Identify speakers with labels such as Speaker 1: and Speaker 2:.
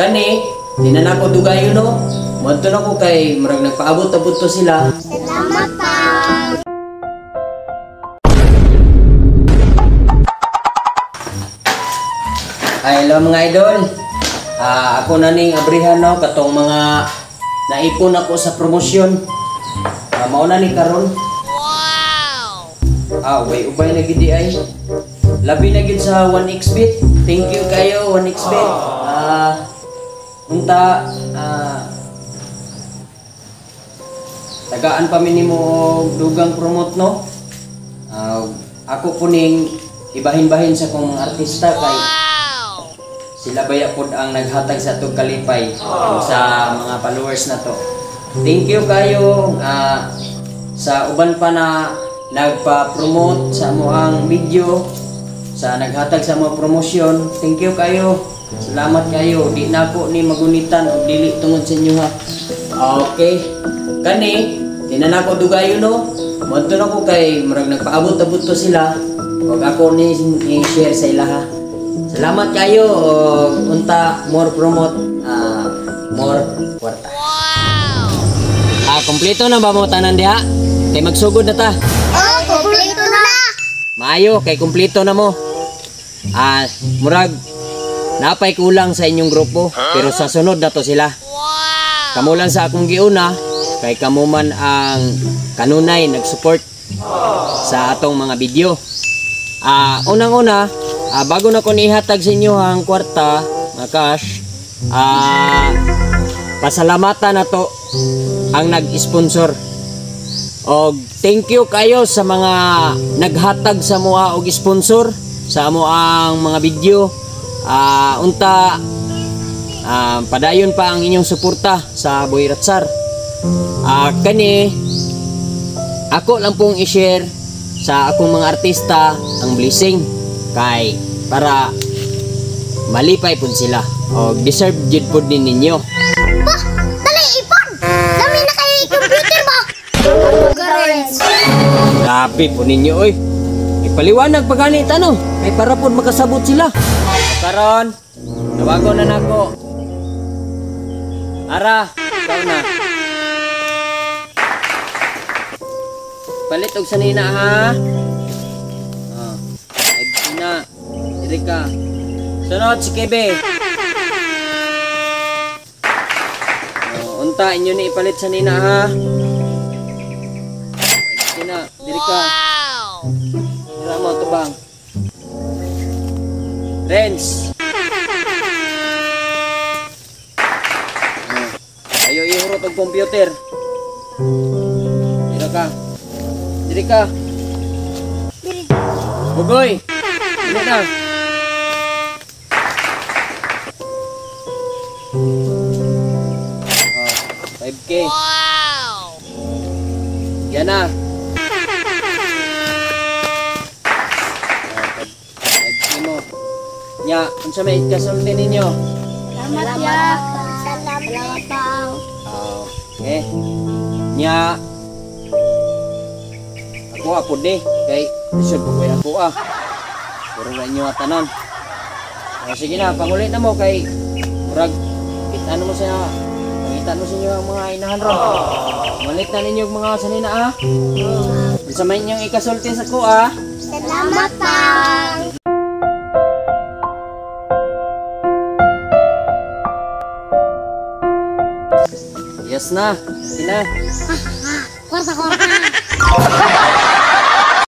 Speaker 1: Kani, tinan ako dugayo no. Madto na ko kay murag nagpaabot-abot to sila.
Speaker 2: Salamat pa.
Speaker 1: Ay, hello mga idol. Ako na ning abrihan no katong mga naipon ako sa promosyon. Mauna ni karon. Wow. Ubay na gid ay. Labi na gid sa 1xbet. Thank you kayo 1xbet. Unta tagaan pa minimo og dugang promote no. Ako po ning ibahin-bahin sa kong artista kay sila baya pod ang naghatag sa atong kalipay sa mga followers na to. Thank you kayo sa uban pa na nagpa-promote sa amoang video, sa naghatag sa mga promosyon. Thank you kayo. Salamat kayo. Di na ako ni magunitan o dili tungod sa inyo ha. Okay. Kani, tinan ako dugayo no. Madto na ko kay murag nagpaabot-abot to sila. Huwag ako ni i-share sa ila ha. Salamat kayo. Unta more promote, more kwarta. Wow! Kompleto na ba mo tanan diha? Kay magsugod na ta.
Speaker 2: Oh, kompleto na.
Speaker 1: Maayo kay kompleto na mo. Murag napay kulang sa inyong grupo pero sa sunod na to sila. Kamo lang sa akong giuna kay kamo man ang kanunay nag-support sa atong mga video. Unang-una, bago na ko nihatag sa inyo ang kwarta, mga cash, pasalamatan na to ang nag-sponsor. Og thank you kayo sa mga naghatag sa mua og sponsor sa amo ang mga video. Unta padayon pa ang inyong suporta sa Boy Ratsar. Kani ako lang pong i-share sa akong mga artista ang blessing kay para malipay pud sila og deserve jud pud din ninyo.
Speaker 2: Bah, dali ipon. Dami na kayo i-computer ba? Guys.
Speaker 1: Grabe po ninyo oy. Ipaliwanag pa ganit ano kay para pud makasabot sila. Karon tawagon na nako. Ara, ikaw na. Palit og sanina ha. Ay na. Diri ka. Sunod si Kebe. Unta inyo ni ipalit sanina ha. Ay na, diri ka. Dira mo tubang. Renz. Ayo ihurot og computer. Dira ka. Diri ka. Bugoy. Dili na. 5K. Wow. Yan na. 5K mo. Nya, unsa may kasulti ninyo?
Speaker 2: Salamat ya. Salamat pa.
Speaker 1: Okay. Nya ako apod ni kay isod ko ako puro na inyo tanan. Sige na, pangulit na mo kay murag ano mo siya, pangitan mo sa inyo ang mga inahan ron. Malit na ninyo mga sanina sa may inyong ikasulti sa ko
Speaker 2: Salamat pa.
Speaker 1: Yes na, sige na.
Speaker 2: Kwarta.